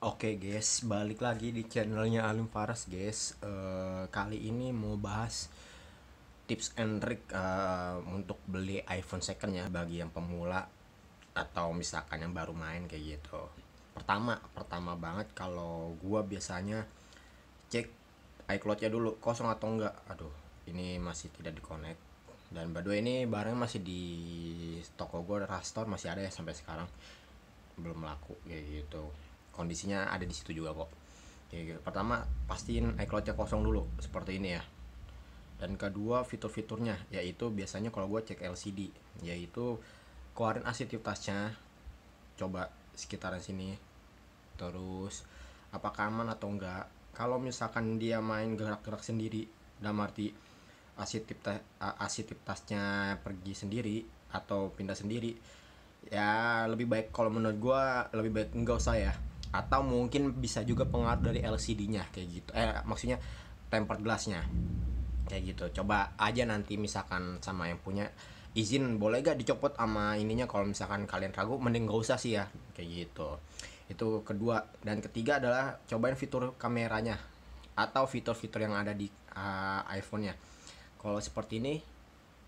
Oke guys, balik lagi di channelnya Alim Faras guys. Kali ini mau bahas tips and trick untuk beli iPhone second ya bagi yang pemula atau misalkan yang baru main kayak gitu. Pertama banget kalau gua biasanya cek iCloud-nya dulu kosong atau enggak. Aduh, ini masih tidak di-connect. Dan by the way, ini barangnya masih di toko gua, Rastore masih ada ya sampai sekarang. Belum laku kayak gitu. Kondisinya ada di situ juga kok. Kayak gitu. Pertama, pastiin iCloud-nya kosong dulu seperti ini ya. Dan kedua, fitur-fiturnya yaitu biasanya kalau gue cek LCD yaitu keluarin aktivitasnya, coba sekitaran sini. Terus apakah aman atau enggak. Kalau misalkan dia main gerak-gerak sendiri, dalam arti aktivitasnya pergi sendiri atau pindah sendiri, ya lebih baik kalau menurut gue lebih baik enggak usah ya. Atau mungkin bisa juga pengaruh dari LCD-nya kayak gitu, maksudnya tempered glass-nya kayak gitu. Coba aja nanti misalkan sama yang punya izin, boleh gak dicopot sama ininya. Kalau misalkan kalian ragu, mending gak usah sih ya kayak gitu. Itu kedua. Dan ketiga adalah cobain fitur kameranya atau fitur-fitur yang ada di iPhone-nya. Kalau seperti ini,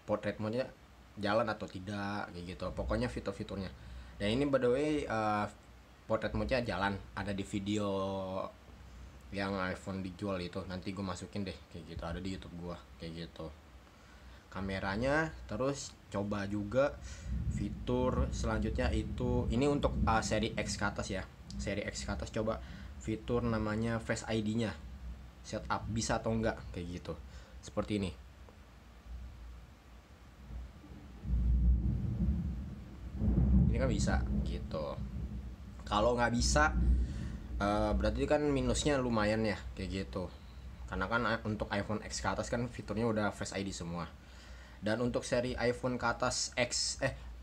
portrait mode-nya jalan atau tidak kayak gitu, pokoknya fitur-fiturnya. Dan ini by the way, portrait mode-nya jalan, ada di video yang iPhone dijual itu, nanti gue masukin deh kayak gitu, ada di YouTube gue kayak gitu kameranya. Terus coba juga fitur selanjutnya itu, ini untuk seri X ke atas ya, seri X ke atas, coba fitur namanya Face ID-nya setup bisa atau enggak kayak gitu, seperti ini. Ini kan bisa gitu. Kalau nggak bisa, berarti kan minusnya lumayan ya kayak gitu, karena kan untuk iPhone X ke atas kan fiturnya udah Face ID semua. Dan untuk seri iPhone ke atas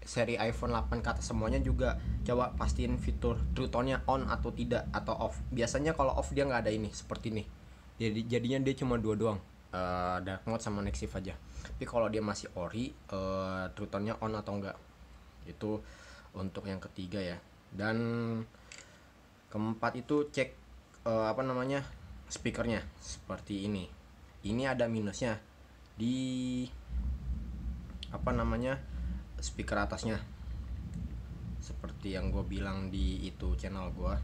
seri iPhone 8 ke atas semuanya juga coba pastiin fitur True Tone-nya on atau tidak, atau off. Biasanya kalau off dia nggak ada ini seperti ini, jadinya dia cuma dua doang, dark mode sama next shift aja. Tapi kalau dia masih ori, True Tone-nya on atau enggak. Itu untuk yang ketiga ya. Dan keempat itu cek speakernya seperti ini. Ini ada minusnya di speaker atasnya, seperti yang gue bilang di itu channel gue,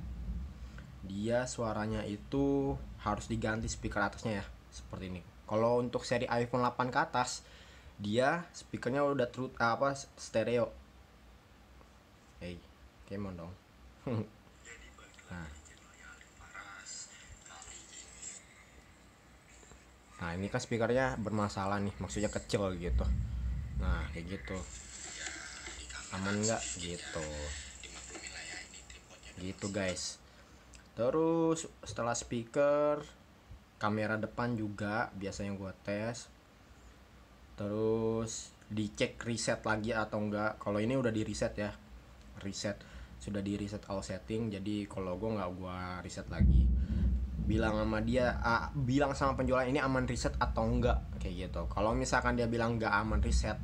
dia suaranya itu harus diganti speaker atasnya ya, seperti ini. Kalau untuk seri iPhone 8 ke atas, dia speakernya udah stereo. Come on dong. Nah ini kan speakernya bermasalah nih, maksudnya kecil gitu. Nah kayak gitu, aman nggak gitu, gitu guys. Terus setelah speaker, kamera depan juga biasanya gue tes. Terus dicek reset lagi atau enggak. Kalau ini udah di reset ya, sudah di reset all setting, jadi kalau gue nggak gue reset lagi. Bilang sama penjual ini aman reset atau enggak kayak gitu. Kalau misalkan dia bilang nggak aman reset,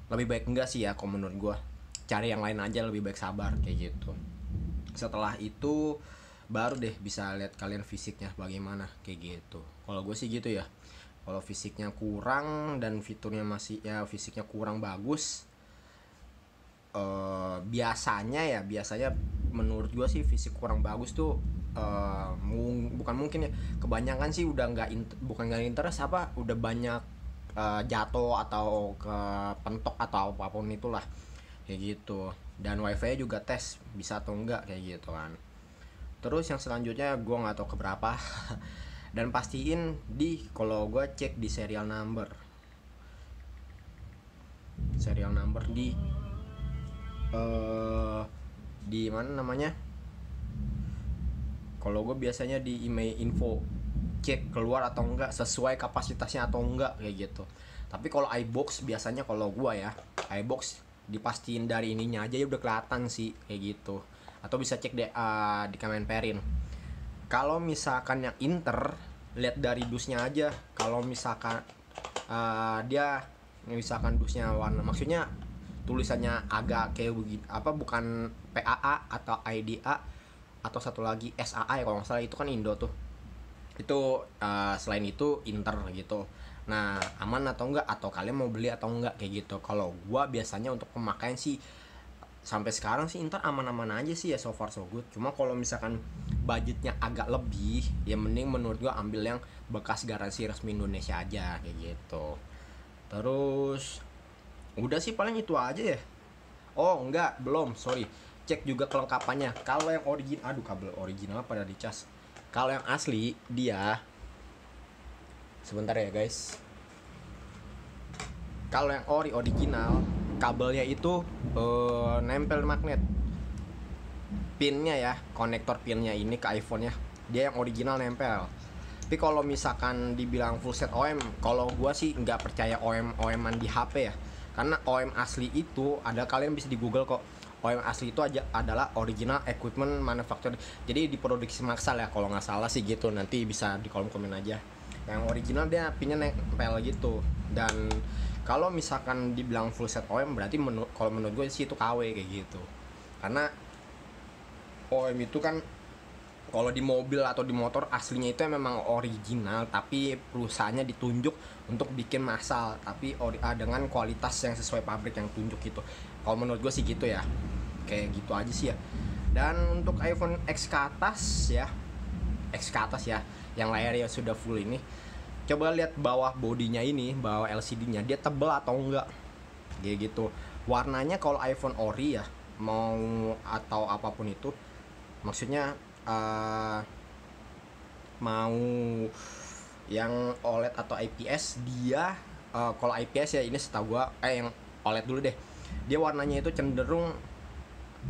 lebih baik enggak sih ya kalau menurut gue, cari yang lain aja, lebih baik sabar kayak gitu. Setelah itu baru deh bisa lihat kalian fisiknya bagaimana kayak gitu. Kalau gue sih gitu ya. Kalau fisiknya kurang dan fiturnya masih ya fisiknya kurang bagus, biasanya menurut gue sih fisik kurang bagus tuh, bukan mungkin ya, kebanyakan sih udah bukan nggak interest, udah banyak jatuh atau ke pentok atau apapun itulah kayak gitu. Dan wifi juga tes bisa atau enggak kayak gitu kan. Terus yang selanjutnya gue nggak tahu keberapa dan pastiin kalau gue cek di serial number di mana namanya, kalau gue biasanya di email info, cek keluar atau enggak, sesuai kapasitasnya atau enggak kayak gitu. Tapi kalau iBox biasanya, kalau gue ya, iBox dipastiin dari ininya aja ya udah kelihatan sih kayak gitu. Atau bisa cek di Kemenperin. Kalau misalkan yang Inter, lihat dari dusnya aja. Kalau misalkan dia misalkan dusnya warna, maksudnya tulisannya agak kayak begini, bukan PAA atau IDA, atau satu lagi SAA ya kalau nggak salah, itu kan Indo tuh. Itu selain itu Inter gitu. Nah, aman atau enggak, atau kalian mau beli atau enggak kayak gitu. Kalau gua biasanya untuk pemakaian sih sampai sekarang sih Inter aman-aman aja sih ya, so far so good. Cuma kalau misalkan budgetnya agak lebih, ya mending menurut gua ambil yang bekas garansi resmi Indonesia aja kayak gitu. Terus udah sih paling itu aja ya. Oh enggak, belum, sorry. Cek juga kelengkapannya. Kalau yang original, aduh kabel original pada dicas. Kalau yang asli dia, sebentar ya guys. Kalau yang original, kabelnya itu nempel magnet. Pinnya ya, konektor pinnya ini ke iPhone-nya, dia yang original nempel. Tapi kalau misalkan dibilang full set OM, kalau gua sih nggak percaya OM-an di HP ya. Karena OM asli itu ada, kalian bisa di Google kok. OM asli itu aja adalah original equipment manufacturer. Jadi diproduksi massal ya kalau nggak salah sih gitu. Nanti bisa di kolom komen aja. Yang original dia pinnya nempel gitu. Dan kalau misalkan dibilang full set OM berarti kalau menurut gue sih itu KW kayak gitu. Karena OM itu kan kalau di mobil atau di motor aslinya itu memang original, tapi perusahaannya ditunjuk untuk bikin massal, tapi dengan kualitas yang sesuai pabrik yang tunjuk gitu. Kalau menurut gue sih gitu ya, kayak gitu aja sih ya. Dan untuk iPhone X ke atas ya, yang layarnya sudah full ini, coba lihat bawah bodinya ini, bawah LCD-nya, dia tebel atau enggak, kayak gitu. Warnanya kalau iPhone ori ya, mau atau apapun itu, maksudnya mau yang OLED atau IPS, dia kalau IPS ya ini setahu gua yang OLED dulu deh, dia warnanya itu cenderung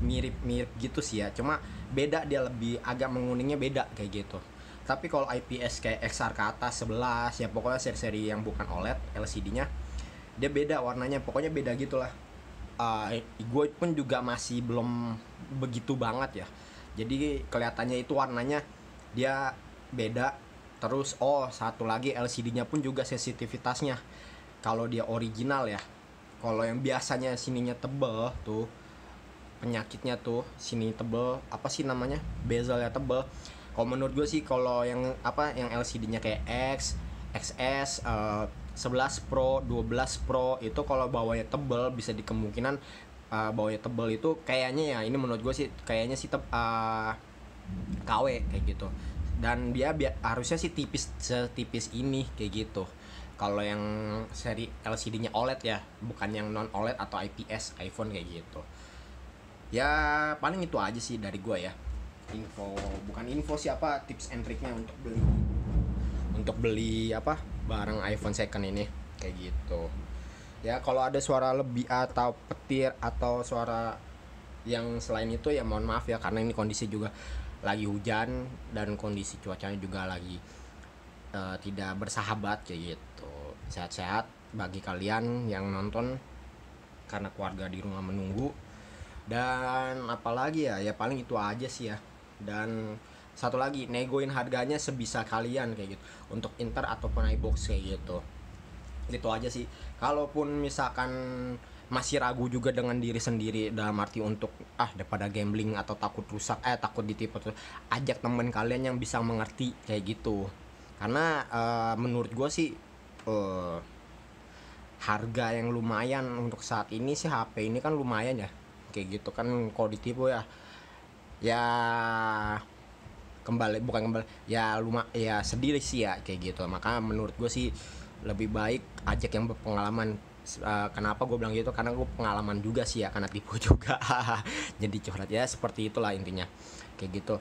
mirip-mirip gitu sih ya, cuma beda, dia lebih agak menguningnya beda kayak gitu. Tapi kalau IPS kayak XR ke atas 11 ya, pokoknya seri-seri yang bukan OLED LCD-nya, dia beda warnanya, pokoknya beda gitulah. Gue pun juga masih belum begitu banget ya, jadi kelihatannya itu warnanya dia beda. Terus satu lagi LCD-nya pun juga sensitivitasnya, kalau dia original ya, kalau yang biasanya sininya tebel tuh, penyakitnya tuh sini tebel, apa sih namanya, bezelnya tebel. Kalau menurut gue sih kalau yang LCD-nya kayak X, XS, 11 Pro, 12 Pro itu kalau bawahnya tebel, bisa dikemungkinan bawahnya tebel itu kayaknya ya, ini menurut gue sih kayaknya sih KW kayak gitu. Dan dia harusnya sih setipis ini kayak gitu. Kalau yang seri LCD-nya OLED ya, bukan yang non OLED atau IPS iPhone kayak gitu. Ya paling itu aja sih dari gue ya. Bukan info siapa, tips and triknya untuk beli barang iPhone second ini kayak gitu. Ya kalau ada suara lebih atau petir atau suara yang selain itu ya mohon maaf ya, karena ini kondisi juga lagi hujan dan kondisi cuacanya juga lagi tidak bersahabat kayak gitu. Sehat-sehat bagi kalian yang nonton, karena keluarga di rumah menunggu. Dan apalagi ya paling itu aja sih ya. Dan satu lagi, negoin harganya sebisa kalian kayak gitu untuk Inter ataupun iBox kayak gitu. Itu aja sih. Kalaupun misalkan masih ragu juga dengan diri sendiri, dalam arti untuk daripada gambling atau takut rusak, takut ditipu, ajak temen kalian yang bisa mengerti kayak gitu. Karena menurut gue sih harga yang lumayan untuk saat ini sih, HP ini kan lumayan ya kayak gitu kan. Kalau ditipu ya bukan kembali ya, ya sedih sih ya kayak gitu. Maka menurut gue sih lebih baik ajak yang berpengalaman. Kenapa gue bilang gitu, karena gue pengalaman juga sih ya, karena tipu juga jadi curhat ya, seperti itulah intinya kayak gitu.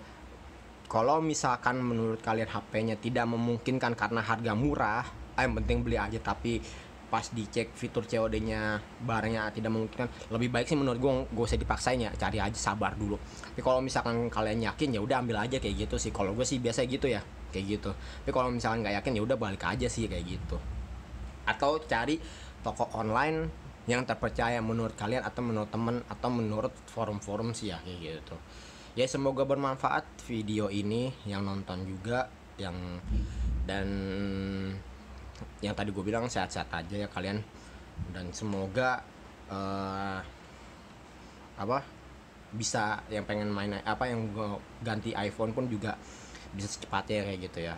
Kalau misalkan menurut kalian HP-nya tidak memungkinkan karena harga murah, yang penting beli aja, tapi pas dicek fitur COD-nya barangnya tidak memungkinkan, lebih baik sih menurut gue gak usah dipaksain ya, cari aja, sabar dulu. Tapi kalau misalkan kalian yakin ya udah ambil aja kayak gitu sih. Kalau gue sih biasa gitu ya kayak gitu. Tapi kalau misalkan nggak yakin ya udah balik aja sih kayak gitu. Atau cari toko online yang terpercaya menurut kalian, atau menurut temen, atau menurut forum-forum sih ya kayak gitu. Ya semoga bermanfaat video ini, yang nonton juga, dan yang tadi gue bilang sehat-sehat aja ya kalian. Dan semoga bisa, yang pengen main apa yang ganti iPhone pun juga bisa secepatnya kayak gitu ya.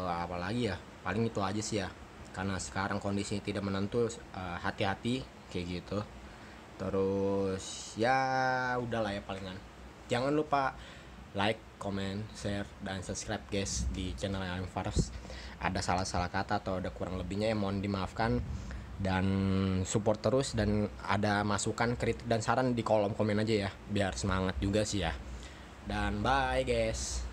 Apalagi ya paling itu aja sih ya, karena sekarang kondisinya tidak menentu, hati-hati kayak gitu. Terus ya udahlah ya palingan, jangan lupa like, comment, share, dan subscribe guys di channel yang Fars. Ada salah-salah kata atau ada kurang lebihnya ya mohon dimaafkan, dan support terus, dan ada masukan, kritik, dan saran di kolom komen aja ya biar semangat juga sih ya. Dan bye guys.